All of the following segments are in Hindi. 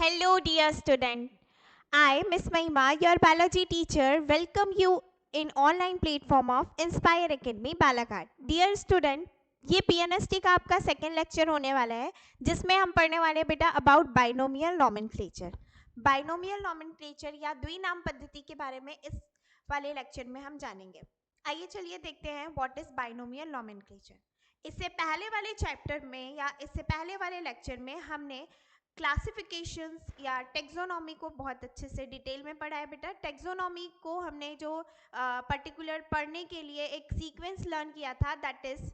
Hello, dear student. I, Miss Mahima, your biology teacher, welcome you in online platform of Inspire Academy Balaghat. Dear student, ये PNST का आपका सेकेंड लेक्चर होने वाला है जिसमें हम पढ़ने वाले हैं बेटा about binomial nomenclature. Binomial nomenclature या द्विनाम पद्धति के बारे में इस वाले लेक्चर में हम जानेंगे. आइए चलिए देखते हैं व्हाट इज बाइनोमियल नॉमेनक्लेचर. इससे पहले वाले चैप्टर में या इससे पहले वाले लेक्चर में हमने क्लासिफिकेशंस या टेक्सोनॉमी को बहुत अच्छे से डिटेल में पढ़ा है बेटा. टेक्सोनॉमी को हमने जो पर्टिकुलर पढ़ने के लिए एक सीक्वेंस लर्न किया था दैट इज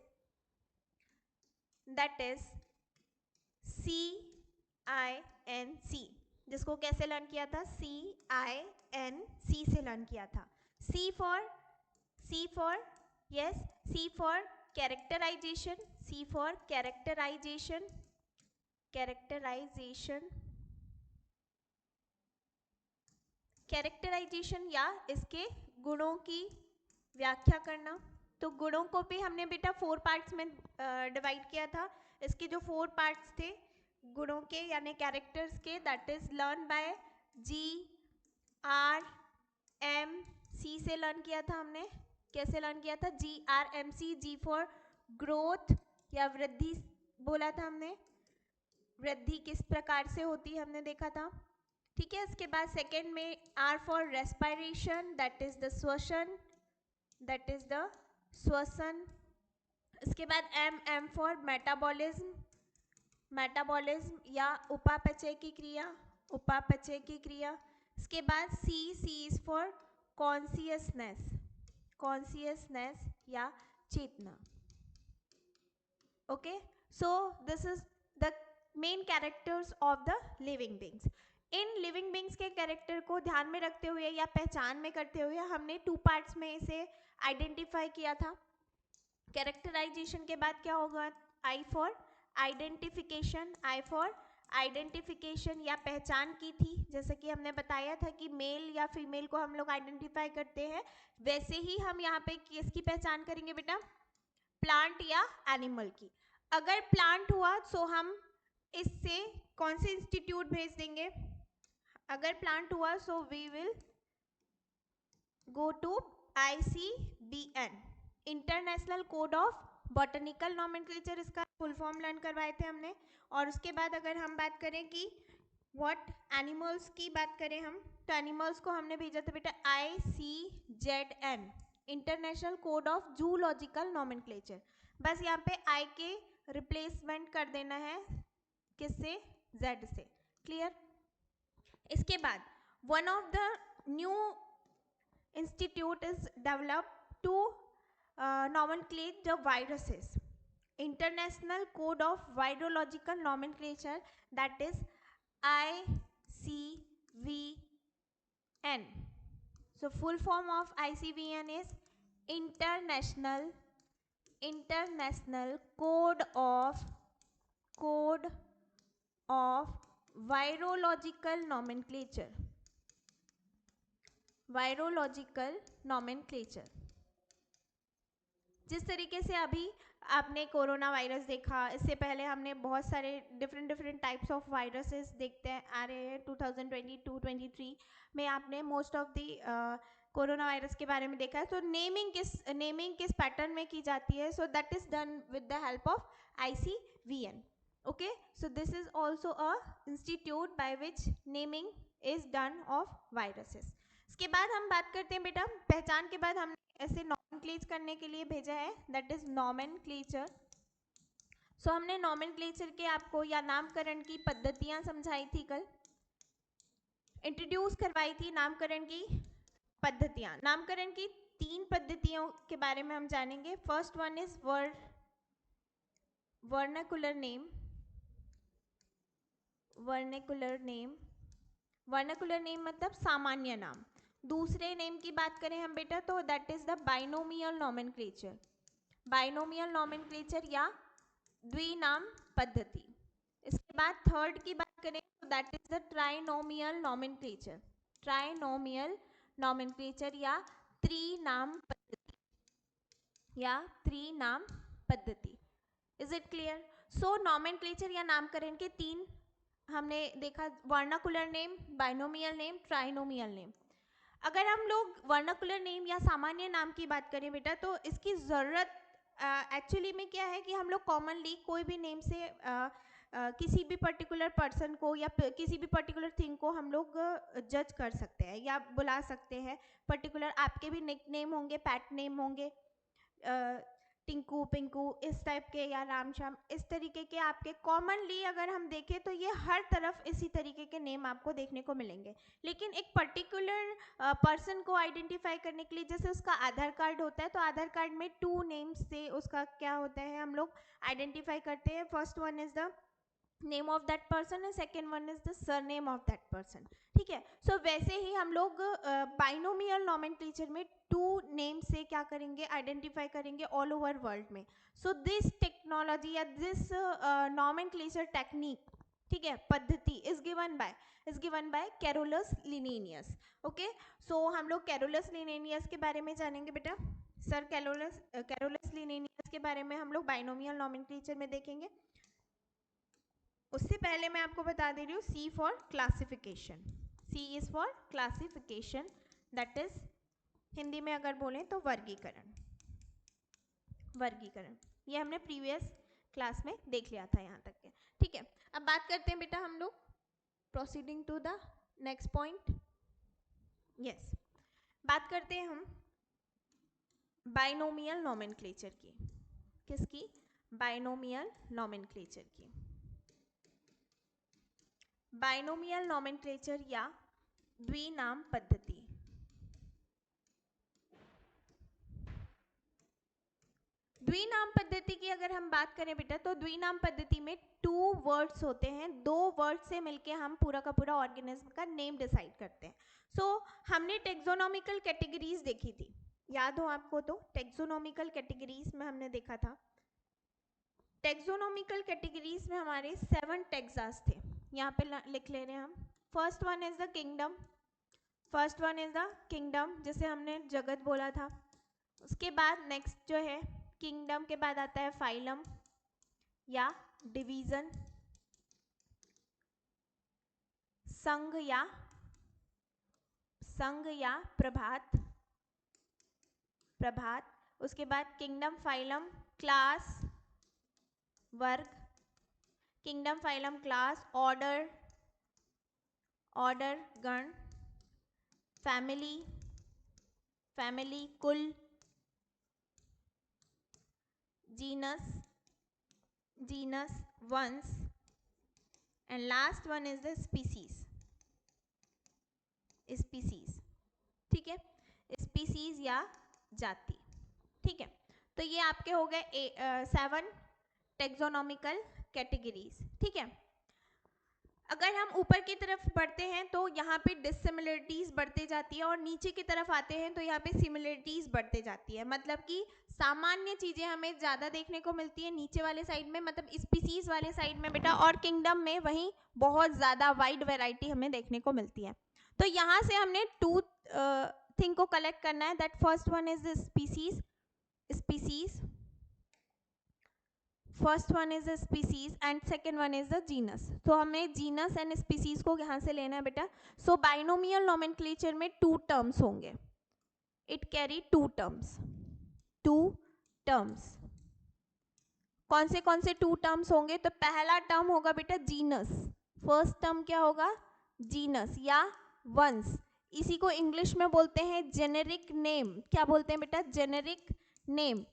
CINC, जिसको कैसे लर्न किया था? CINC से लर्न किया था. C for characterization, C for characterization या इसके गुणों की व्याख्या करना. तो गुणों को भी हमने बेटा 4 पार्ट्स में डिवाइड किया था. इसके जो 4 पार्ट्स थे गुणों के यानी कैरेक्टर्स के, that is learn by GRMC से लर्न किया था हमने. कैसे लर्न किया था? GRMC. G फॉर ग्रोथ या वृद्धि बोला था हमने. वृद्धि किस प्रकार से होती है हमने देखा था. ठीक है. इसके बाद सेकेंड में R for respiration, that is the श्वसन. इसके बाद M फॉर मेटाबॉलिज्म या उपापचय की क्रिया. इसके बाद C इज फॉर कॉन्सियसनेस या चेतना. Okay. So this is the main characters of the living beings. इन लिविंग बींग्स के कैरेक्टर को ध्यान में रखते हुए या पहचान में करते हुए हमने 2 पार्ट्स में इसे आइडेंटिफाई किया था. कैरेक्टराइजेशन के बाद क्या होगा? I फॉर आइडेंटिफिकेशन या पहचान की थी. जैसे कि हमने बताया था कि मेल या फीमेल को हम लोग आइडेंटिफाई करते हैं, वैसे ही हम यहाँ पे किसकी पहचान करेंगे बेटा? प्लांट या एनिमल की. अगर प्लांट हुआ तो हम इससे कौन से इंस्टीट्यूट भेज देंगे? अगर प्लांट हुआ so we will go to ICBN, international code of botanical nomenclature. इसका फुल फॉर्म लर्न करवाए थे हमने. और उसके बाद अगर हम बात करें कि व्हाट एनिमल्स की बात करें हम, तो एनिमल्स को हमने भेजा था बेटा ICZN, international code of zoological nomenclature. बस यहाँ पे I के रिप्लेसमेंट कर देना है किससे? Z से. क्लियर. इसके बाद one of the new institute is developed to nomenclate the viruses. International Code of Virological Nomenclature, that is ICVN. So full form of ICVN is International Code of Virological Nomenclature. जिस तरीके से अभी आपने कोरोना वायरस देखा, इससे पहले हमने बहुत सारे डिफरेंट टाइप्स ऑफ वायरसेस देखते हैं आ रहे हैं 2022-23 में. आपने most of the corona virus के बारे में देखा है. तो नेमिंग किस पैटर्न में की जाती है? So that is done with the help of ICVN. Okay. So this is also a institute by which naming is done of viruses. इसके बाद हम बात करते हैं बेटा पहचान के बाद हमने ऐसे नॉमेनक्लेचर करने के लिए भेजा है, दैट इज नॉमेनक्लेचर. सो हमने नॉमेनक्लेचर के आपको या नामकरण की पद्धतियां समझाई थी, कल इंट्रोड्यूस करवाई थी नामकरण की पद्धतियां. नामकरण की 3 पद्धतियों के बारे में हम जानेंगे. First one is vernacular name मतलब सामान्य नाम. दूसरे नेम की बात करें हम बेटा तो that is the binomial nomenclature या द्विनाम पद्धति. इसके बाद थर्ड की बात करें तो that is the trinomial nomenclature या त्रिनाम पद्धति. Is it clear? So nomenclature या नामकरण के 3 हमने देखा vernacular name, binomial name, trinomial name. अगर हम लोग वर्नाकुलर नेम या सामान्य नाम की बात करें बेटा, तो इसकी ज़रूरत एक्चुअली में क्या है कि हम लोग कॉमनली कोई भी नेम से किसी भी पर्टिकुलर पर्सन को या किसी भी पर्टिकुलर थिंग को हम लोग जज कर सकते हैं या बुला सकते हैं। पर्टिकुलर आपके भी निक नेम होंगे, पैट नेम होंगे, टिंकू, पिंकू, इस टाइप के, या राम श्याम, इस तरीके के आपके कॉमनली अगर हम देखें तो ये हर तरफ इसी तरीके के नेम आपको देखने को मिलेंगे। लेकिन एक पर्टिकुलर पर्सन को आइडेंटिफाई करने के लिए, जैसे उसका आधार कार्ड होता है, तो आधार कार्ड में 2 नेम्स से उसका क्या होता है, हम लोग आइडेंटिफाई करते हैं। First one is the name of that person and second one is the surname of that person. ठीक है, सो वैसे ही हम लोग बाइनोमियल नॉमेनक्लेचर में 2 नेम से क्या करेंगे, आइडेंटिफाई करेंगे ऑल ओवर वर्ल्ड में। सो दिस टेक्नोलॉजी या दिस नॉमेनक्लेचर टेक्निक, ठीक है, पद्धति is given by Carolus Linnaeus. Okay, so हम लोग कैरोलस लिनेनियस के बारे में जानेंगे बेटा। सर कैरोलस लिनेनियस के बारे में हम लोग बाइनोमियल नॉमेनक्लेचर में देखेंगे। उससे पहले मैं आपको बता दे रही हूँ C for classification. C is for classification, that is Hindi में अगर बोलें तो वर्गीकरण। वर्गीकरण ये हमने प्रीवियस क्लास में देख लिया था यहाँ तक के। ठीक है, अब बात करते हैं बेटा हम लोग, proceeding to the next point. Yes, बात करते हैं हम बाइनोमियल नॉमेनक्लेचर की। किसकी? बाइनोमियल नॉमेनक्लेचर की। बाइनोमियल नॉमेनक्लेचर या द्विनाम पद्धति। द्विनाम पद्धति की अगर हम बात करें बेटा, तो द्विनाम पद्धति में 2 वर्ड्स होते हैं, 2 वर्ड से मिलके हम पूरा का पूरा ऑर्गेनिज्म का नेम डिसाइड करते हैं। सो हमने टेक्सोनॉमिकल कैटेगरीज देखी थी, याद हो आपको तो? टेक्सोनॉमिकल कैटेगरीज में हमने देखा था, टेक्सोनॉमिकल कैटेगरीज में हमारे 7 टेक्सास थे। यहाँ पे लिख ले रहे हैं हम। First one is the kingdom, first one is the kingdom, जिसे हमने जगत बोला था। उसके बाद नेक्स्ट जो है, किंगडम के बाद आता है फाइलम या डिवीजन, संघ या प्रभात, प्रभात। उसके बाद किंगडम, फाइलम, क्लास, वर्ग, kingdom, phylum, class, order, order, गण, फैमिली, फैमिली, कुल, जीनस, जीनस, वंश, and last one is the species, species. ठीक है, स्पीसीज या जाति। ठीक है, तो ये आपके हो गए 7 टेक्सोनॉमिकल कैटेगरीज। ठीक है, अगर हम ऊपर की तरफ बढ़ते हैं तो यहाँ पे डिसिमिलरिटीज बढ़ते जाती है, और नीचे की तरफ आते हैं तो यहाँ पे सिमिलरिटीज बढ़ते जाती है। मतलब कि सामान्य चीजें हमें ज्यादा देखने को मिलती है नीचे वाले साइड में, मतलब स्पीसीज वाले साइड में बेटा, और किंगडम में वहीं बहुत ज्यादा वाइड वैरायटी हमें देखने को मिलती है। तो यहाँ से हमने 2 थिंग को कलेक्ट करना है, that first one is species, species, first one is the species and second one is the genus. तो हमें जीनस एंड स्पीसीज को यहाँ से लेना है बेटा। सो बाइनोमियल नॉमेनक्लेचर में 2 टर्म्स होंगे, इट कैरी 2 टर्म्स, 2 टर्म्स। कौन से 2 टर्म्स होंगे? तो पहला टर्म होगा बेटा जीनस, फर्स्ट टर्म क्या होगा? जीनस या वंश। इसी को इंग्लिश में बोलते हैं जेनेरिक नेम। क्या बोलते हैं बेटा? Generic name.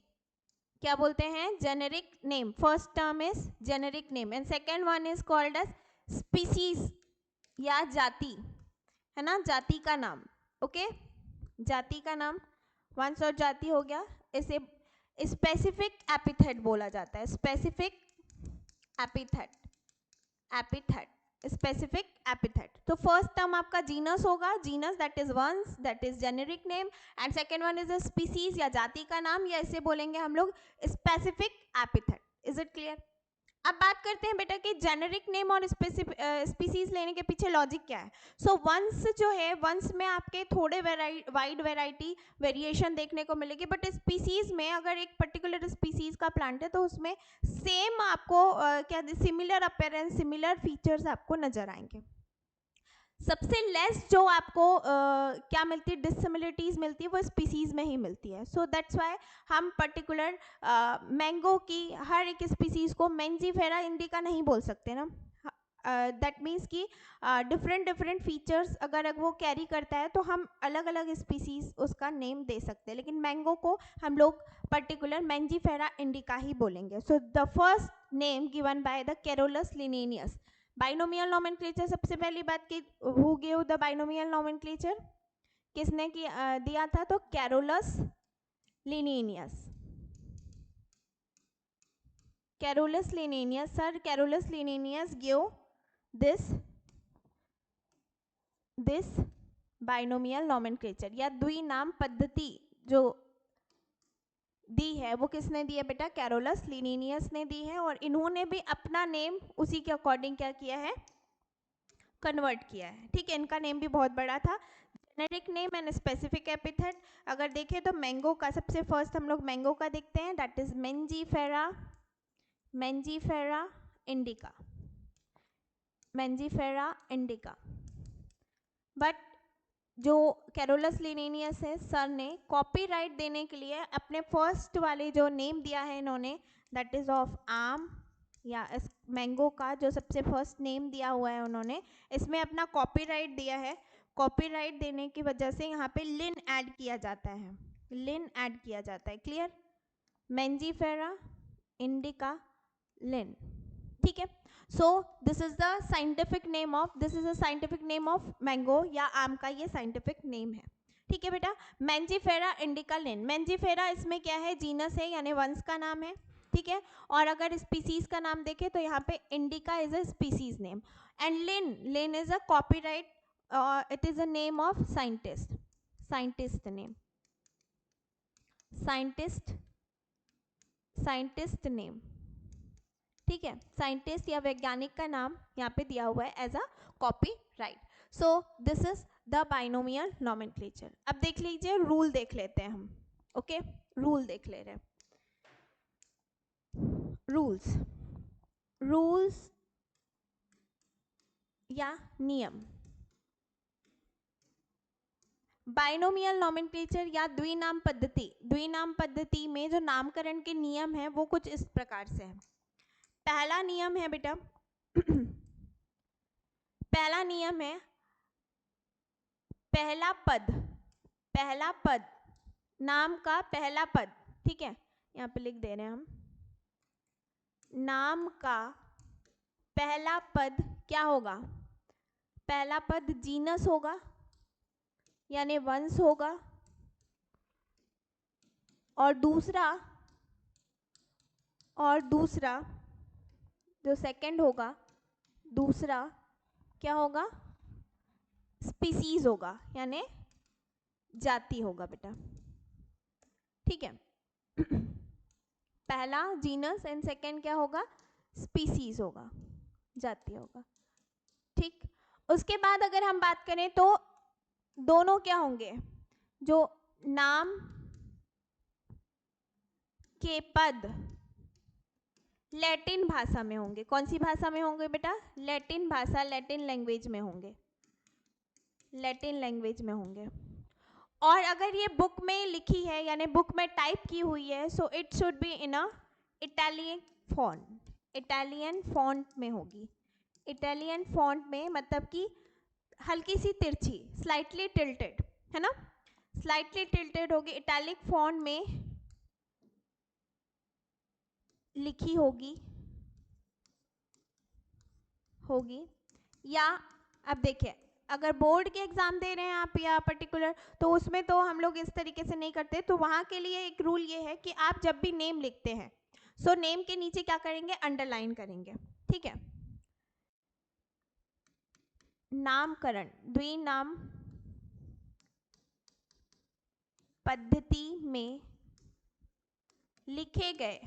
क्या बोलते हैं? Generic name. First term is generic name and second one is called as species या जाति, है ना, जाति का नाम। ओके, जाति का नाम, वंश और जाति हो गया। इसे स्पेसिफिक एपिथेट बोला जाता है, specific epithet, epithet, specific epithet. तो फर्स्ट टर्म आपका जीनस होगा, जीनस दैट इज वंश, that is generic name, and second one is a species या जाति का नाम, या इसे बोलेंगे हम लोग specific epithet. Is it clear? अब बात करते हैं बेटा कि जेनेरिक नेम और स्पीसीज लेने के पीछे लॉजिक क्या है। सो वंस जो है, वंस में आपके थोड़े वाइड वैरायटी वेरिएशन देखने को मिलेगी, बट स्पीसीज में अगर एक पर्टिकुलर स्पीसीज का प्लांट है तो उसमें सेम आपको क्या सिमिलर अपीयरेंस, सिमिलर फीचर्स आपको नजर आएंगे। सबसे लेस जो आपको क्या मिलती है, डिससिमिलरिटीज मिलती है, वो स्पीसीज में ही मिलती है। सो दैट्स वाई हम पर्टिकुलर मैंगो की हर एक स्पीसीज को मेंजीफेरा इंडिका नहीं बोल सकते ना। दैट मीन्स कि डिफरेंट डिफरेंट फीचर्स अगर वो कैरी करता है तो हम अलग अलग स्पीसीज उसका नेम दे सकते हैं, लेकिन मैंगो को हम लोग पर्टिकुलर मेंजीफेरा इंडिका ही बोलेंगे। So the first name given by the Carolus Linnaeus. Binomial nomenclature, सबसे पहली बात कि who give the binomial nomenclature, किसने दिया था, तो Carolus Linnaeus. Carolus Linnaeus, sir Carolus Linnaeus give this binomial nomenclature या द्विनाम पद्धति जो दी है वो किसने दी है बेटा, कैरोलस लिनेनियस ने दी है। और इन्होंने भी अपना नेम उसी के अकॉर्डिंग क्या किया है, कन्वर्ट किया है। ठीक है, इनका नेम भी बहुत बड़ा था। Generic name and specific epithet अगर देखें तो मैंगो का सबसे फर्स्ट हम लोग मैंगो का देखते हैं, that is mangifera indica, mangifera indica. But जो कैरोलस लिनेनियस है, सर ने कॉपीराइट देने के लिए अपने फर्स्ट वाले जो नेम दिया है इन्होंने, दैट इज ऑफ आम या मैंगो का जो सबसे फर्स्ट नेम दिया हुआ है उन्होंने, इसमें अपना कॉपीराइट दिया है। कॉपीराइट देने की वजह से यहाँ पे लिन ऐड किया जाता है, लिन ऐड किया जाता है। Clear, mangifera indica Linn. ठीक है, so this is the scientific name of, this is the scientific name of mango या आम का ये साइंटिफिक नेम है। ठीक है बेटा, मेंजीफेरा इंडिका लिन। मेंजीफेरा इसमें क्या है, जीनस है यानी वंश का नाम है। ठीक है, और अगर स्पीसीज का नाम देखें तो यहाँ पे indica is a species name and Linn is a copyright, it is a name of scientist, scientist name, scientist name. ठीक है, साइंटिस्ट या वैज्ञानिक का नाम यहाँ पे दिया हुआ है as a copyright. So this is the binomial nomenclature. अब देख लीजिए, रूल देख लेते हैं हम। ओके, रूल देख ले रहे हैं। रूल्स या नियम। बाइनोमियल नोमेनक्लेचर या द्विनाम पद्धति, द्विनाम पद्धति में जो नामकरण के नियम है वो कुछ इस प्रकार से है। पहला नियम है बेटा पहला नियम है, पहला पद नाम का पहला पद। ठीक है, यहाँ पे लिख दे रहे हैं हम, नाम का पहला पद क्या होगा, पहला पद जीनस होगा यानी वंश होगा, और दूसरा जो सेकंड होगा, दूसरा क्या होगा, स्पीसीज होगा यानी जाति होगा बेटा। ठीक है पहला जीनस एंड सेकंड क्या होगा, स्पीसीज होगा, जाति होगा। ठीक, उसके बाद अगर हम बात करें तो दोनों क्या होंगे, जो नाम के पद लैटिन भाषा में होंगे। कौन सी भाषा में होंगे बेटा, लैटिन भाषा, लैटिन लैंग्वेज में होंगे, लैटिन लैंग्वेज में होंगे। और अगर ये बुक में लिखी है यानी बुक में टाइप की हुई है, so it should be in a Italian font, Italian font में होगी। इटालियन फॉन्ट में मतलब कि हल्की सी तिरछी, स्लाइटली टिल्टेड, है ना, स्लाइटली टिल्टेड होगी, इटैलिक फॉन्ट में लिखी होगी या अब देखिए, अगर बोर्ड के एग्जाम दे रहे हैं आप या पर्टिकुलर, तो उसमें तो हम लोग इस तरीके से नहीं करते। तो वहाँ के लिए एक रूल ये है कि आप जब भी नेम लिखते हैं, सो नेम के नीचे क्या करेंगे, अंडरलाइन करेंगे। ठीक है, नामकरण द्विनाम पद्धति में लिखे गए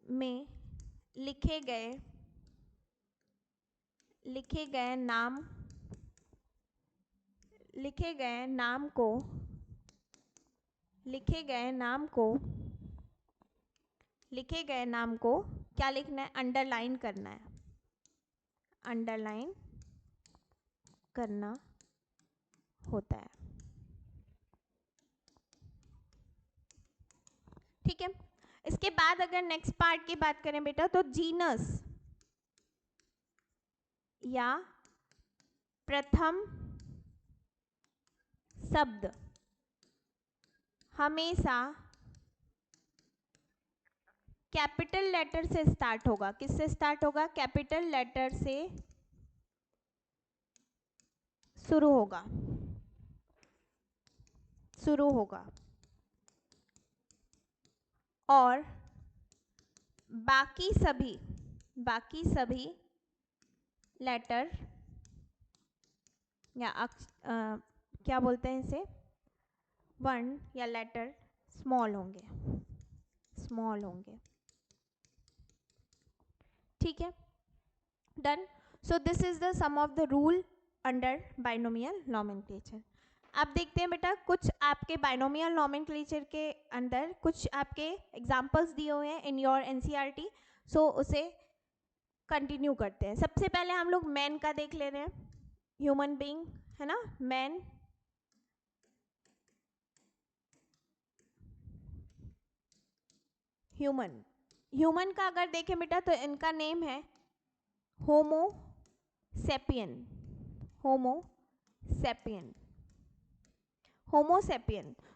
में लिखे गए नाम को क्या लिखना है, अंडरलाइन करना है, अंडरलाइन करना होता है। ठीक है, इसके बाद अगर नेक्स्ट पार्ट की बात करें बेटा, तो जीनस या प्रथम शब्द हमेशा कैपिटल लेटर से स्टार्ट होगा। किससे स्टार्ट होगा? कैपिटल लेटर से शुरू होगा और बाकी सभी लेटर या क्या बोलते हैं इसे, वर्ण या लेटर स्मॉल होंगे। ठीक है, done. So this is the some of the rule under binomial nomenclature. अब देखते हैं बेटा कुछ आपके बाइनोमियल नॉमेनक्लेचर के अंदर कुछ आपके एग्जांपल्स दिए हुए हैं इन योर एनसीईआरटी। सो उसे कंटिन्यू करते हैं। सबसे पहले हम लोग मैन का देख ले रहे हैं, ह्यूमन बीइंग है ना, मैन। ह्यूमन का अगर देखें बेटा तो इनका नेम है होमो sapien.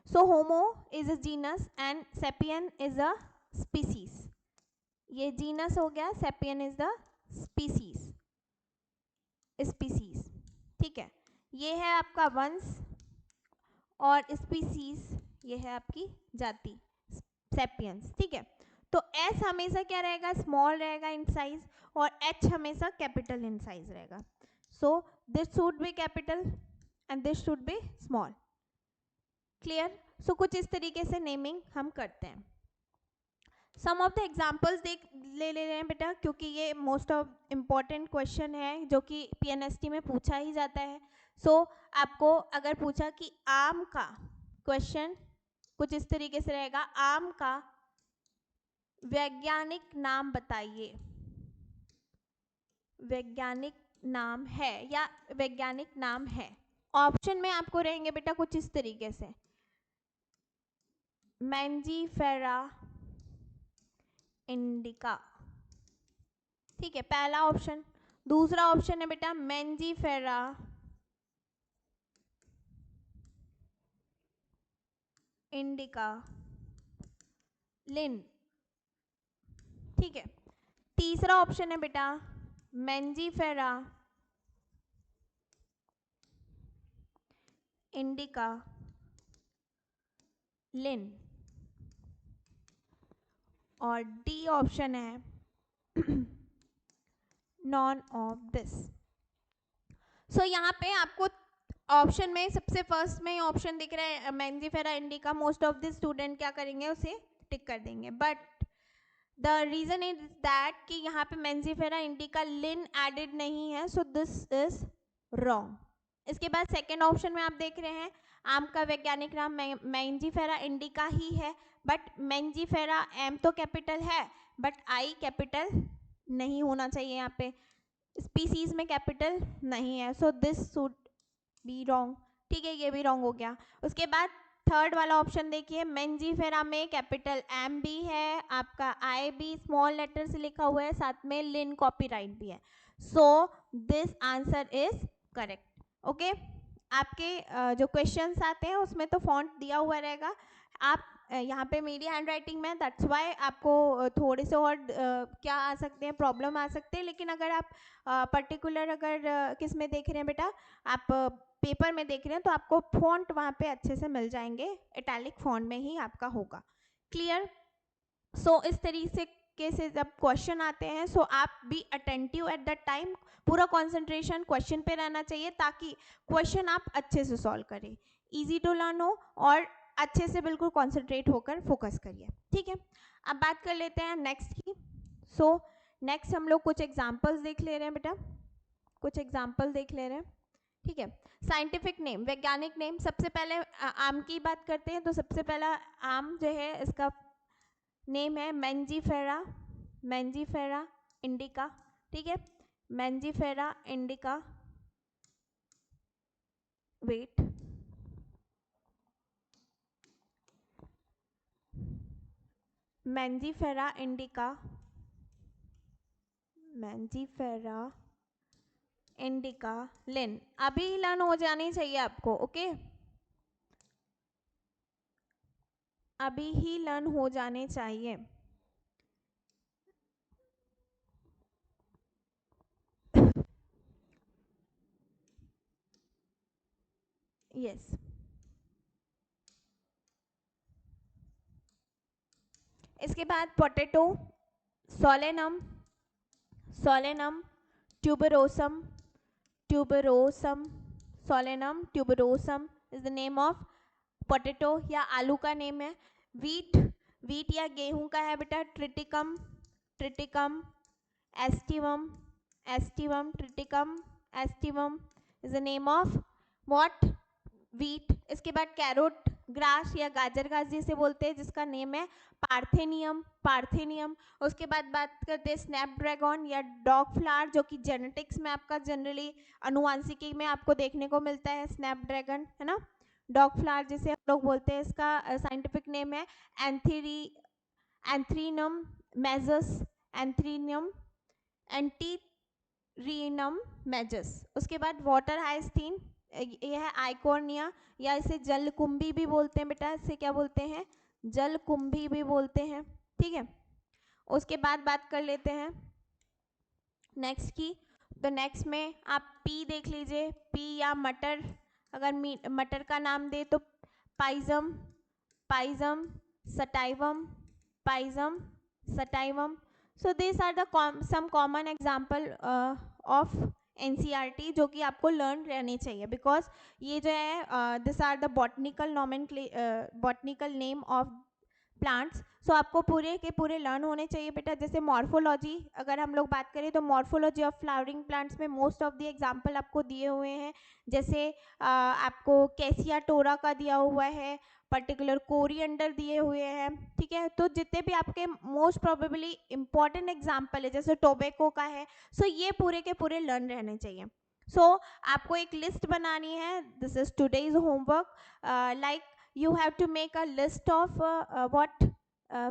So homo is a genus and sapien is a species. ये जीनस हो गया, sapien is the species। ठीक है, ये है आपका वंश और स्पीसीज ये है आपकी जाति, सेपियंस। ठीक है, तो S हमेशा क्या रहेगा, स्मॉल रहेगा इन साइज, और H हमेशा कैपिटल इन साइज रहेगा। So this should be capital and this should be small. Clear? So कुछ इस तरीके से नेमिंग हम करते हैं। सम ऑफ द एग्जाम्पल्स ले रहे हैं बेटा, क्योंकि ये मोस्ट ऑफ इम्पॉर्टेंट क्वेश्चन है जो कि PNST में पूछा ही जाता है। सो आपको अगर पूछा कि आम का, क्वेश्चन कुछ इस तरीके से रहेगा, आम का वैज्ञानिक नाम बताइए। वैज्ञानिक नाम है या वैज्ञानिक नाम है। ऑप्शन में आपको रहेंगे बेटा कुछ इस तरीके से, मैंजीफेरा इंडिका। ठीक है, पहला ऑप्शन। दूसरा ऑप्शन है बेटा मैंजीफेरा इंडिका लिन। ठीक है, तीसरा ऑप्शन है बेटा मैंजीफेरा इंडिका लिन, और डी ऑप्शन है नॉन ऑफ दिस। सो यहाँ पे आपको ऑप्शन में सबसे फर्स्ट में ऑप्शन दिख रहा है Mangifera indica, most of the student क्या करेंगे, उसे टिक कर देंगे। But the reason is that कि यहाँ पे मैंजीफेरा इंडिका लिन एडेड नहीं है, सो दिस इज रॉन्ग। इसके बाद सेकेंड ऑप्शन में आप देख रहे हैं आम का वैज्ञानिक नाम मैंजीफेरा इंडिका ही है, बट मैंजीफेरा एम तो कैपिटल है बट आई कैपिटल नहीं होना चाहिए, यहाँ पे स्पीसीज में कैपिटल नहीं है, so this should be wrong. ठीक है, ये भी रॉन्ग हो गया। उसके बाद थर्ड वाला ऑप्शन देखिए, मैंजीफेरा में कैपिटल एम भी है, आपका आई भी स्मॉल लेटर से लिखा हुआ है, साथ में लिन कॉपीराइट भी है, so this answer is correct. Okay, आपके जो क्वेश्चंस आते हैं उसमें तो फॉन्ट दिया हुआ रहेगा, आप यहाँ पे मेरी हैंड राइटिंग में, दैट्स वाई आपको थोड़े से और क्या आ सकते हैं, प्रॉब्लम आ सकते हैं। लेकिन अगर आप पर्टिकुलर अगर किस में देख रहे हैं बेटा, आप पेपर में देख रहे हैं, तो आपको फॉन्ट वहाँ पे अच्छे से मिल जाएंगे, इटैलिक फॉन्ट में ही आपका होगा। क्लियर? सो इस तरीके से जब क्वेश्चन आते हैं, सो आप be attentive at the time, पूरा कंसंट्रेशन क्वेश्चन पे रहना चाहिए ताकि क्वेश्चन आप अच्छे से सॉल्व करें, इजी टू लर्न हो और अच्छे से बिल्कुल कंसंट्रेट होकर फोकस करिए। ठीक है, अब बात कर लेते हैं नेक्स्ट की। सो नेक्स्ट हम लोग कुछ एग्जाम्पल्स देख ले रहे हैं बेटा, कुछ एग्जाम्पल देख ले रहे हैं, ठीक है। साइंटिफिक नेम, वैज्ञानिक नेम, सबसे पहले आम की बात करते हैं तो सबसे पहला आम जो है इसका नेम है मैंजीफेरा, मैंजीफेरा इंडिका, ठीक है, Mangifera indica, wait, Mangifera indica, Mangifera indica Linn, अभी लर्न हो जानी चाहिए आपको, ओके, अभी ही लर्न हो जाने चाहिए। यस, इसके बाद potato, Solanum, Solanum tuberosum, tuberosum, Solanum tuberosum is the name of potato या आलू का नेम है। वीट, वीट या गेहूं का है बेटा Triticum, Triticum aestivum, aestivum Triticum aestivum is the name of what, wheat. इसके बाद कैरोट ग्रास या गाजर घास जिसे बोलते हैं जिसका नेम है पार्थेनियम, पार्थेनियम। उसके बाद बात करते हैं स्नैपड्रैगन या डॉग फ्लावर जो कि जेनेटिक्स में आपका जनरली अनुवांशिकी में आपको देखने को मिलता है, स्नैपड्रैगन है ना, डॉग फ्लावर जिसे हम लोग बोलते हैं, इसका साइंटिफिक नेम है एंथ्रीनम मेजस, एंथ्रीनम एंटीरिनम मेजस। उसके बाद वाटर हाइस्थिन, यह है आइकोर्निया या इसे जलकुंभी भी बोलते हैं बेटा, इसे क्या बोलते हैं, जलकुंभी भी बोलते हैं, ठीक है। उसके बाद बात कर लेते हैं नेक्स्ट की, तो नेक्स्ट में आप पी देख लीजिए, पी या मटर, अगर मटर का नाम दे तो pisum, pisum sativum, pisum sativum. So this are the some common example of NCERT जो कि आपको लर्न रहने चाहिए, बिकॉज ये जो है this are the botanical botanical name of plants. So आपको पूरे के पूरे लर्न होने चाहिए बेटा। जैसे मॉर्फोलॉजी अगर हम लोग बात करें तो मॉर्फोलॉजी ऑफ फ्लावरिंग प्लांट्स में मोस्ट ऑफ द एग्जाम्पल आपको दिए हुए हैं, जैसे आपको कैसिया टोरा का दिया हुआ है, पर्टिकुलर कोरिएंडर दिए हुए हैं, ठीक है। तो जितने भी आपके मोस्ट प्रोबेबली इंपॉर्टेंट एग्जाम्पल है जैसे टोबैको का है, सो ये पूरे के पूरे लर्न रहने चाहिए। सो आपको एक लिस्ट बनानी है, this is today's homework, like you have to make a list of what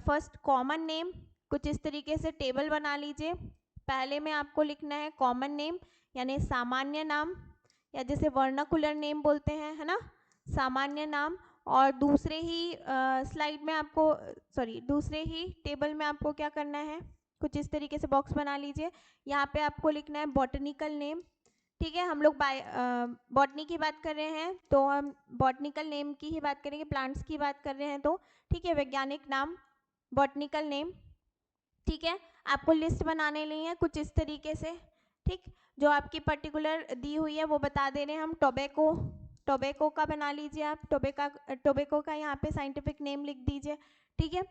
first common name, कुछ इस तरीके से टेबल बना लीजिए। पहले में आपको लिखना है कॉमन नेम यानी सामान्य नाम या जैसे वर्नाकुलर नेम बोलते हैं, है ना, सामान्य नाम। और दूसरे ही स्लाइड में आपको दूसरे ही टेबल में आपको क्या करना है, कुछ इस तरीके से बॉक्स बना लीजिए। यहाँ पे आपको लिखना है बॉटनिकल नेम, ठीक है। हम लोग बॉटनी की बात कर रहे हैं तो हम बॉटनिकल नेम की ही बात करेंगे, प्लांट्स की बात कर रहे हैं तो ठीक है, वैज्ञानिक नाम बॉटनिकल नेम, ठीक है। आपको लिस्ट बनाने ली है कुछ इस तरीके से, ठीक, जो आपकी पर्टिकुलर दी हुई है वो बता दे रहे हैं हम। टोबैको, टोबैको का बना लीजिए आप, टोबैको का यहाँ पे साइंटिफिक नेम लिख दीजिए, ठीक है।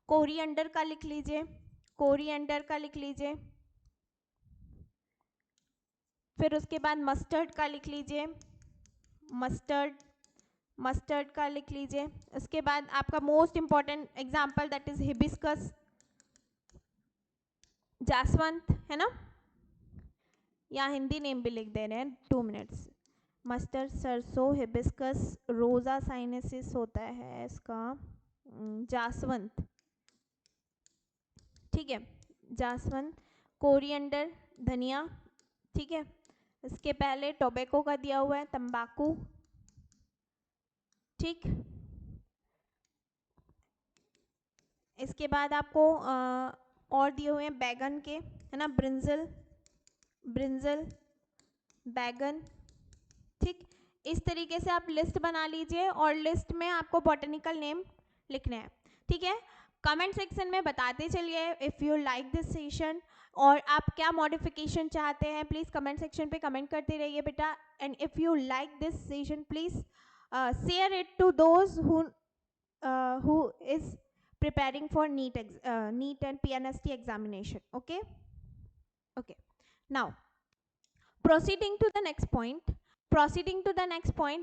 कोरिएंडर का लिख लीजिए, कोरिएंडर का लिख लीजिए। फिर उसके बाद मस्टर्ड का लिख लीजिए, मस्टर्ड, मस्टर्ड का लिख लीजिए। उसके बाद आपका most important example that is hibiscus, जासवंत, है ना, या हिंदी नेम भी लिख दे रहे हैं, 2 मिनट्स। मस्टर्ड, सरसों, हिबिस्कस, रोजा साइनेसिस होता है इसका, जासवंत, ठीक है, जासवंत। कोरिएंडर धनिया, ठीक है। इसके पहले टोबैको का दिया हुआ है तंबाकू, ठीक। इसके बाद आपको और दिए हुए हैं बैगन के, है ना, ब्रिंजल, ब्रिंजल, बैगन, ठीक। इस तरीके से आप लिस्ट बना लीजिए और लिस्ट में आपको बॉटनिकल नेम लिखने हैं, ठीक है। कमेंट सेक्शन में बताते चलिए if you like this session, और आप क्या मॉडिफिकेशन चाहते हैं प्लीज़ कमेंट सेक्शन पे कमेंट करते रहिए बेटा। And if you like this session please share it to those who is preparing for NEET and PNST examination. Okay. Now proceeding to the next point,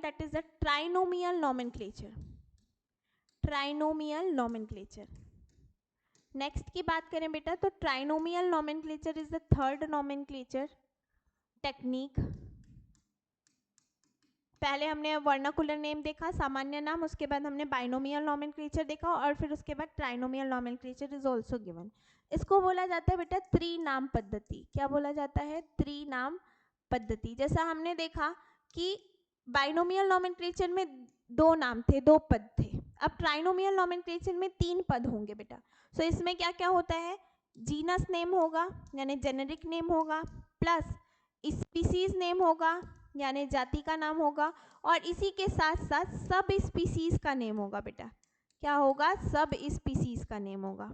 that is the trinomial nomenclature. Next की बात करें बेटा तो trinomial nomenclature is the third nomenclature technique. पहले हमने वर्नाकुलर नेम देखा, सामान्य नाम, उसके बाद हमने बाइनोमियल नोमेनक्लेचर देखा और फिर उसके बाद trinomial nomenclature is also given. इसको बोला जाता है बेटा त्रिनाम पद्धति. क्या बोला जाता है? त्रिनाम पद्धति. जैसा हमने देखा कि बाइनोमियल नोमेनक्लेचर में 2 नाम थे, 2 पद थे. अब ट्राइनोमियल नोमेनक्लेचर में 3 पद होंगे बेटा. सो इसमें क्या क्या होता है? जीनस नेम होगा यानी जेनेरिक नेम होगा, प्लस स्पीसीज नेम होगा यानी जाति का नाम होगा, और इसी के साथ साथ सब स्पीसीज का नेम होगा बेटा. क्या होगा? सब स्पीसीज का नेम होगा.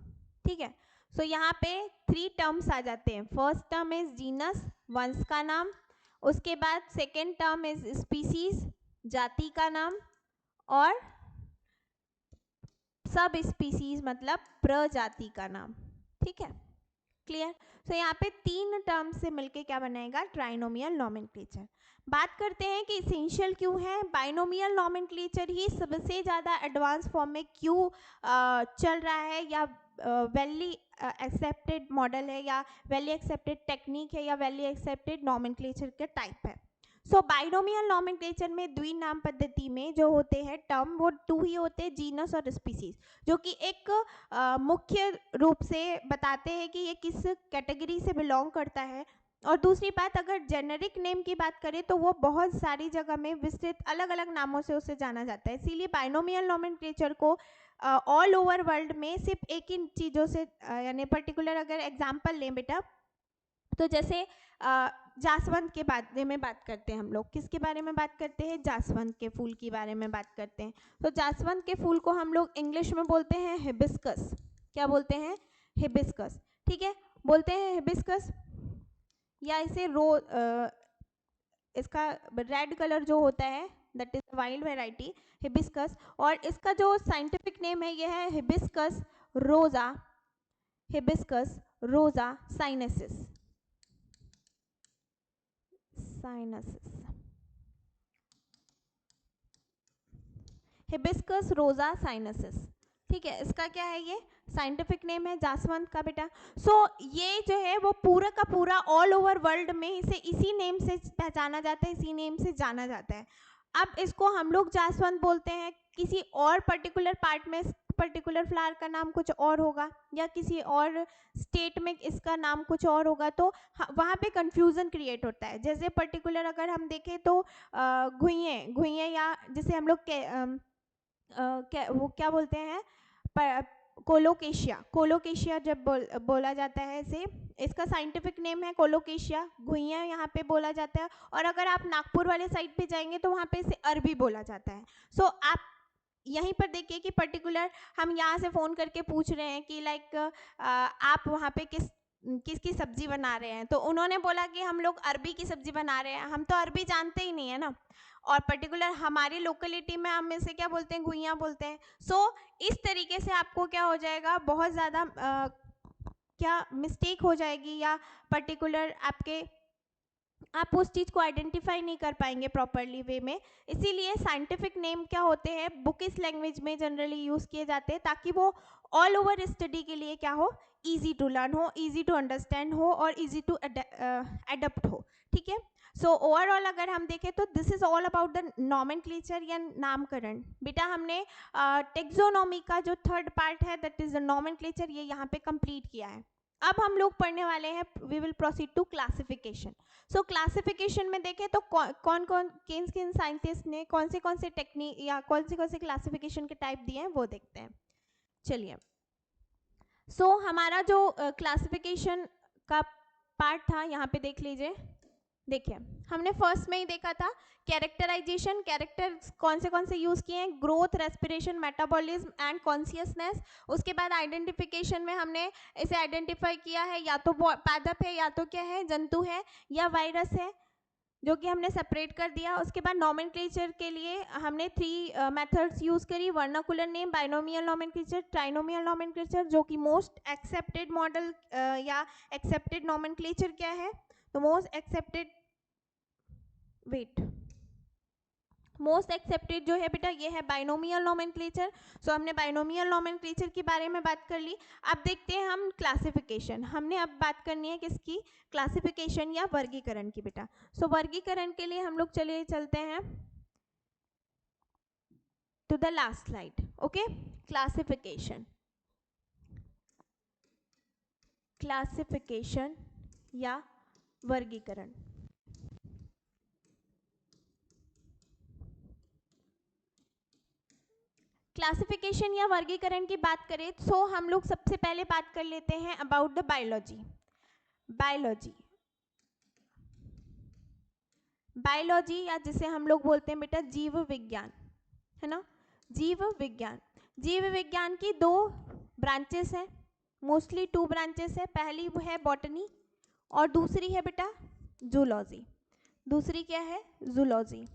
ठीक है. सो यहाँ पे 3 टर्म्स आ जाते हैं. फर्स्ट टर्म इज जीनस, वंश का नाम. उसके बाद सेकेंड टर्म इज स्पीसीज, जाति का नाम, और सब स्पीसीज मतलब प्रजाति का नाम. ठीक है, क्लियर. सो यहाँ पे 3 टर्म से मिलके क्या बनाएगा? Trinomial nomenclature. बात करते हैं कि इसेंशियल क्यों है. बाइनोमियल नोमेनक्लेचर ही सबसे ज़्यादा एडवांस फॉर्म में क्यों चल रहा है, या वेली एक्सेप्टेड मॉडल है, या वेली एक्सेप्टेड टेक्निक है, या वेली एक्सेप्टेड नोमेनक्लेचर के टाइप है. सो बाइनोमियल नोमेनक्लेचर में द्विनाम पद्धति में जो होते हैं टर्म वो 2 ही होते हैं, जीनस और स्पीसीज, जो कि एक मुख्य रूप से बताते हैं कि ये किस कैटेगरी से बिलोंग करता है. और दूसरी बात, अगर जेनेरिक नेम की बात करें तो वो बहुत सारी जगह में विस्तृत अलग अलग नामों से उसे जाना जाता है. इसीलिए बाइनोमियल नोमेनक्लेचर को ऑल ओवर वर्ल्ड में सिर्फ एक ही चीज़ों से यानी पर्टिकुलर अगर एग्जाम्पल लें बेटा, तो जैसे जासवंत के बारे में बात करते हैं हम लोग. किसके बारे में बात करते हैं? जासवंत के फूल के बारे में बात करते हैं. तो जासवंत के फूल को हम लोग इंग्लिश में बोलते हैं हिबिस्कस. क्या बोलते हैं? हिबिस्कस. ठीक है, बोलते हैं हिबिस्कस, या इसे इसका रेड कलर जो होता है that is wild variety hibiscus, और इसका जो साइंटिफिक नेम है ये है हिबिस्कस रोजा साइनेसिस. हिबिस्कस रोजा साइनेसिस. ठीक है, इसका क्या है? ये साइंटिफिक नेम है जासवंत का बेटा. सो ये जो है वो पूरा का पूरा ऑल ओवर वर्ल्ड में इसे इसी नेम से पहचाना जाता है, इसी नेम से जाना जाता है. अब इसको हम लोग जासवंत बोलते हैं, किसी और पर्टिकुलर पार्ट में पर्टिकुलर फ्लावर का नाम कुछ और होगा, या किसी और स्टेट में इसका नाम कुछ और होगा, तो वहाँ पे कंफ्यूजन क्रिएट होता है. जैसे पर्टिकुलर अगर हम देखें तो घुइये या जिसे हम लोग वो क्या बोलते हैं, कोलोकेशिया जब बोला जाता है इसे, इसका साइंटिफिक नेम है कोलोकेशिया. घुइया यहाँ पे बोला जाता है, और अगर आप नागपुर वाले साइड पे जाएंगे तो वहाँ पे इसे अरबी बोला जाता है. सो आप यहीं पर देखिए कि पर्टिकुलर हम यहाँ से फ़ोन करके पूछ रहे हैं कि लाइक आप वहाँ पे किसकी सब्जी बना रहे हैं, तो उन्होंने बोला कि हम लोग अरबी की सब्जी बना रहे हैं. हम तो अरबी जानते ही नहीं है ना, और पर्टिकुलर हमारी लोकेलिटी में हम इसे क्या बोलते हैं? घुइयाँ बोलते हैं. सो इस तरीके से आपको क्या हो जाएगा, बहुत ज़्यादा क्या मिस्टेक हो जाएगी, या पर्टिकुलर आप उस चीज़ को आइडेंटिफाई नहीं कर पाएंगे प्रॉपरली वे में. इसीलिए साइंटिफिक नेम क्या होते हैं, बुकिश लैंग्वेज में जनरली यूज़ किए जाते हैं, ताकि वो ऑल ओवर स्टडी के लिए क्या हो, ईजी टू लर्न हो, ईजी टू अंडरस्टैंड हो, और ईजी टू एडप्ट हो. ठीक है. सो ओवरऑल अगर हम देखें तो this is all about the nomenclature या नामकरण. बेटा हमने टेक्सोनॉमी का जो थर्ड पार्ट है दैट इज द नोमेनक्लेचर, ये यहाँ पे कंप्लीट किया है. अब हम लोग पढ़ने वाले हैं, we will proceed to classification. So classification में देखें तो कौन किन साइंटिस्ट ने कौन से टेक्निक या कौन से क्लासिफिकेशन के टाइप दिए हैं वो देखते हैं. चलिए, सो हमारा जो क्लासिफिकेशन का पार्ट था यहाँ पे देख लीजिए. देखिए, हमने फर्स्ट में ही देखा था कैरेक्टराइजेशन. कैरेक्टर्स कौन से यूज़ किए हैं? Growth, respiration, metabolism and consciousness. उसके बाद आइडेंटिफिकेशन में हमने इसे आइडेंटिफाई किया है, या तो पादप है, या तो क्या है, जंतु है, या वायरस है. जो कि हमने सेपरेट कर दिया। उसके बाद नॉमेनक्लेचर के लिए हमने 3 मेथड्स यूज़ करी, vernacular name, binomial nomenclature, trinomial nomenclature. जो कि मोस्ट एक्सेप्टेड मॉडल या एक्सेप्टेड नॉमेनक्लेचर क्या है, तो मोस्ट एक्सेप्टेड जो है बेटा ये है बाइनोमियल नॉमेनक्लेचर। सो हमने बाइनोमियल नॉमेनक्लेचर के बारे में बात कर ली। अब देखते हैं हम क्लासिफिकेशन। हमने अब बात करनी है किसकी, क्लासिफिकेशन या वर्गीकरण की बेटा। सो वर्गीकरण के लिए हम लोग चलते हैं to the last slide. Okay, classification या वर्गीकरण। क्लासिफिकेशन या वर्गीकरण की बात करें तो हम लोग सबसे पहले बात कर लेते हैं अबाउट द बायोलॉजी या जिसे हम लोग बोलते हैं बेटा जीव विज्ञान, है ना। जीव विज्ञान की 2 ब्रांचेस हैं, मोस्टली 2 ब्रांचेस है। पहली वो है बॉटनी और दूसरी है बेटा जूलॉजी। दूसरी क्या है, जूलॉजी।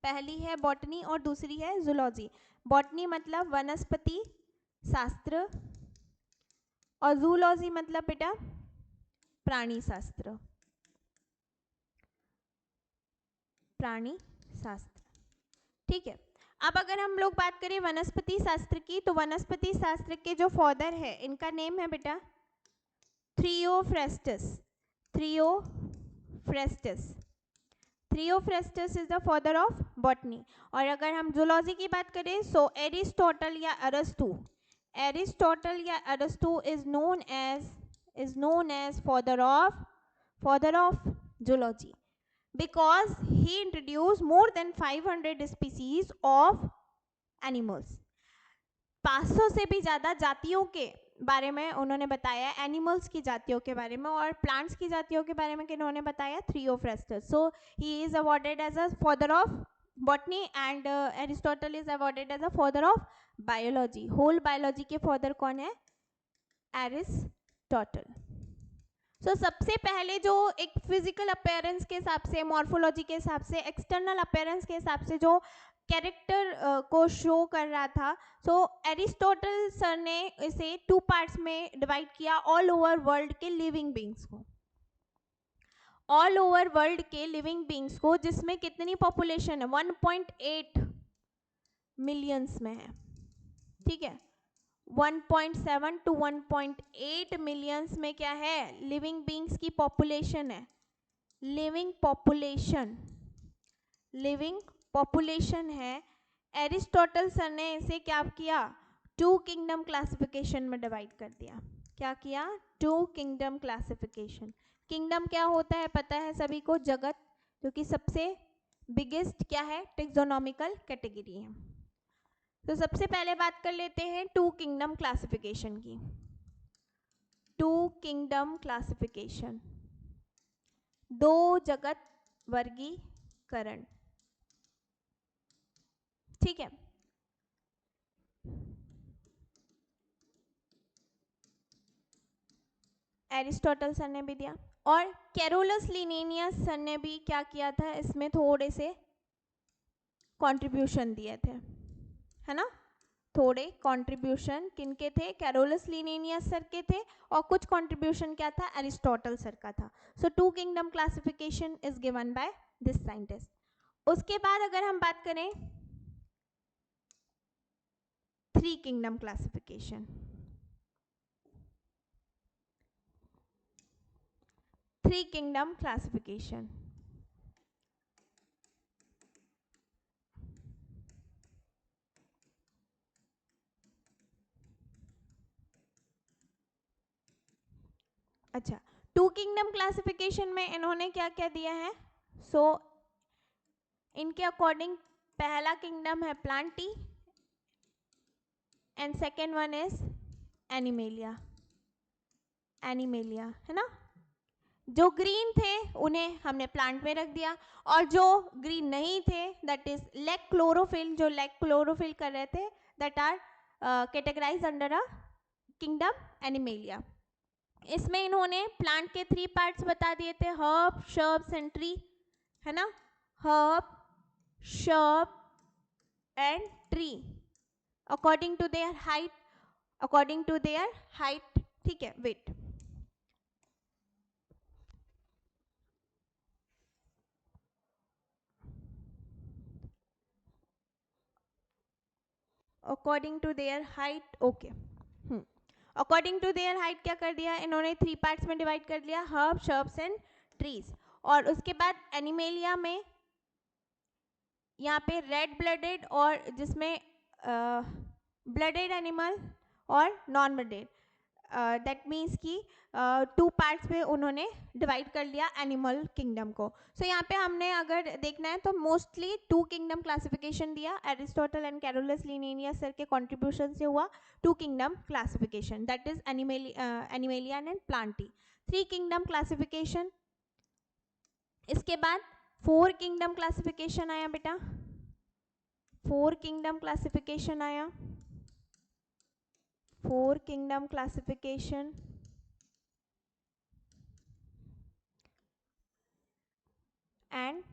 पहली है बॉटनी और दूसरी है जूलॉजी। बॉटनी मतलब वनस्पति शास्त्र और जूलॉजी मतलब बेटा प्राणी शास्त्र। ठीक है। अब अगर हम लोग बात करें वनस्पति शास्त्र की, तो वनस्पति शास्त्र के जो फादर है इनका नेम है बेटा Theophrastus is the father of botany. और अगर हम जूलॉजी की बात करें सो एरिस्टोटल या Arastu is known as father of zoology, because he introduced more than 500 species of animals। 500 से भी ज़्यादा जातियों के बारे में उन्होंने बताया, एनिमल्स की जातियों के बारे में, और प्लांट्स की जातियों के बारे में किन्होंने बताया, Theophrastus. So he is awarded as a father of botany and Aristotle is awarded as a father of biology. Whole biology के फादर कौन है, एरिस्टोटल। सो सबसे पहले जो एक फिजिकल अपीयरेंस के हिसाब से, मॉर्फोलॉजी के हिसाब से, एक्सटर्नल अपीयरेंस के हिसाब से जो कैरेक्टर को शो कर रहा था, सो एरिस्टोटल सर ने इसे 2 पार्ट्स में डिवाइड किया, ऑल ओवर वर्ल्ड के लिविंग बींग्स को, जिसमें कितनी पॉपुलेशन है, 1.8 मिलियंस में है। ठीक है, 1.7 टू 1.8 मिलियंस में क्या है, लिविंग बींग्स की पॉपुलेशन है। लिविंग पॉपुलेशन है। एरिस्टोटल सर ने इसे क्या किया, 2 किंगडम क्लासिफिकेशन में डिवाइड कर दिया। क्या किया, 2 किंगडम क्लासिफिकेशन। किंगडम क्या होता है पता है सभी को, जगत, जो कि सबसे बिगेस्ट क्या है, टेक्सोनॉमिकल कैटेगरी है। तो सबसे पहले बात कर लेते हैं 2 किंगडम क्लासिफिकेशन की। 2 किंगडम क्लासिफिकेशन, 2 जगत वर्गीकरण। ठीक है, एरिस्टोटल सर ने भी दिया और कैरोलस लिनेनियस सर ने भी क्या किया था, इसमें थोड़े से कंट्रीब्यूशन दिए थे, है ना। थोड़े कंट्रीब्यूशन किनके थे, कैरोलस लिनेनियस सर के थे, और कुछ कंट्रीब्यूशन क्या था, एरिस्टोटल सर का था। सो 2 kingdom classification is given by this scientist. उसके बाद अगर हम बात करें 3 किंगडम क्लासिफिकेशन, 3 किंगडम क्लासिफिकेशन। अच्छा, 2 किंगडम क्लासिफिकेशन में इन्होंने क्या क्या दिया है, सो इनके अकॉर्डिंग पहला किंगडम है Plantae and second one is animalia, है ना। जो ग्रीन थे उन्हें हमने प्लांट में रख दिया, और जो ग्रीन नहीं थे दैट इज लेग क्लोरोफिल, जो लेग क्लोरोफिल कर रहे थे, that are categorize under a kingdom Animalia. इसमें इन्होंने प्लांट के 3 पार्ट्स बता दिए थे, हर्ब, शर्ब्स एंड ट्री। है ना, herb, shrub and tree according to their height, according to their height, ठीक है, wait, according to their height, okay, according to their height क्या कर दिया इन्होंने, 3 पार्ट्स में डिवाइड कर दिया, हर्ब, शर्ब्स एंड ट्रीज। और उसके बाद एनिमेलिया में यहाँ पे रेड ब्लडेड और जिसमें ब्लडेड एनिमल और नॉन ब्लडेड, दैट मीन्स कि 2 पार्ट्स में उन्होंने डिवाइड कर लिया एनिमल किंगडम को। सो यहाँ पे हमने अगर देखना है तो मोस्टली 2 किंगडम क्लासिफिकेशन दिया, Aristotle and Carolus Linnaeus sir के कंट्रीब्यूशन से हुआ 2 kingdom classification, that is animalia and plantae. 3 kingdom classification, इसके बाद 4 किंगडम क्लासिफिकेशन आया बेटा, 4 किंगडम क्लासिफिकेशन आया, 4 kingdom classification, and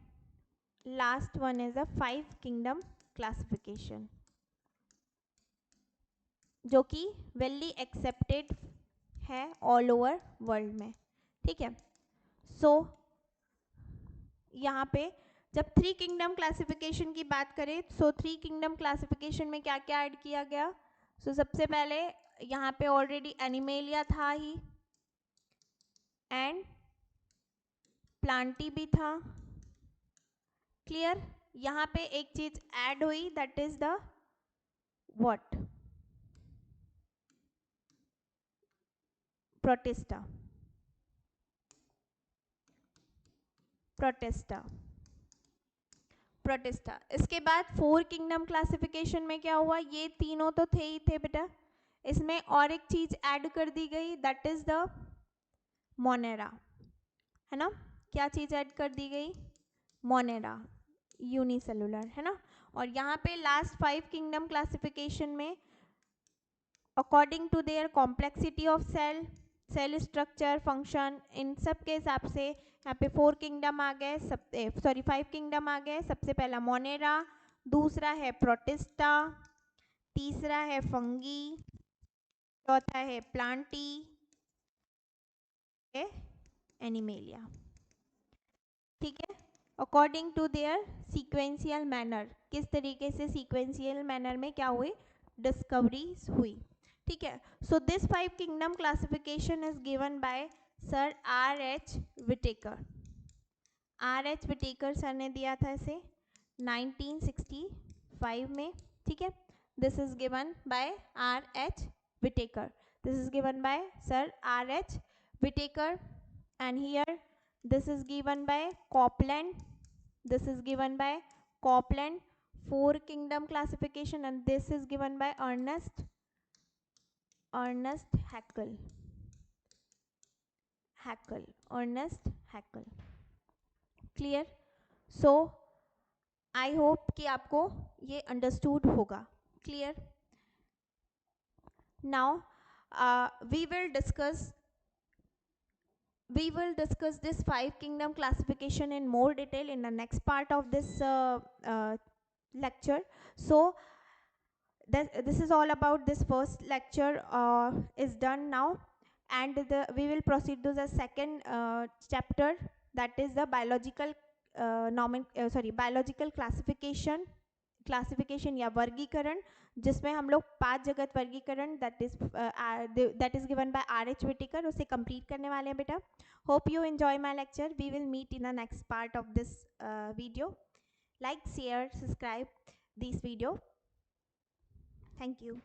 last one is a 5 kingdom classification जो कि वेली एक्सेप्टेड है ऑल ओवर वर्ल्ड में, ठीक है। सो यहाँ पे जब 3 किंगडम क्लासिफिकेशन की बात करें, सो 3 किंगडम क्लासिफिकेशन में क्या क्या ऐड किया गया, सो सबसे पहले यहाँ पे ऑलरेडी एनिमेलिया था ही एंड प्लांटी भी था, क्लियर। यहाँ पे एक चीज ऐड हुई, that is the what, protista, protista, protista. इसके बाद 4 किंगडम क्लासिफिकेशन में क्या हुआ, ये तीनों तो थे ही थे बेटा, इसमें और एक चीज ऐड कर दी गई, दैट इज द मोनेरा, है ना, क्या चीज ऐड कर दी गई, मोनेरा, यूनिसेलुलर, है ना। और यहाँ पे लास्ट 5 किंगडम क्लासिफिकेशन में according to their complexity of cell, cell structure, function, इन सब के हिसाब से यहाँ पे 4 किंगडम आ गए, सब सॉरी 5 किंगडम आ गए। सबसे पहला मोनेरा, दूसरा है प्रोटिस्टा, तीसरा है फंगी, चौथा है प्लांटी, एनिमेलिया, ठीक है। According to their sequential manner, किस तरीके से सीक्वेंशियल मैनर में क्या हुई, डिस्कवरीज हुई, ठीक है। So this 5 kingdom classification is given by sir R.H. Whittaker, R.H. Whittaker sir ने दिया था इसे 1965 में, ठीक है। This is given by R.H. Whittaker, this is given by sir R.H. Whittaker, and here this is given by Copeland, this is given by Copeland 4 kingdom classification, and this is given by Ernest Haeckel, Ernest Haeckel, clear। so I hope कि आपको ये understood होगा, clear। now we will discuss this 5 kingdom classification in more detail in the next part of this lecture. So this is all about this first lecture is done now, and we will proceed to the second chapter, that is the biological biological classification या वर्गीकरण, जिसमें हम लोग 5 जगत वर्गीकरण that is given by R.H. Whittaker, उसे कंप्लीट करने वाले हैं बेटा। Hope you enjoy my lecture, we will meet in the next part of this video. Like, share, subscribe this video, thank you.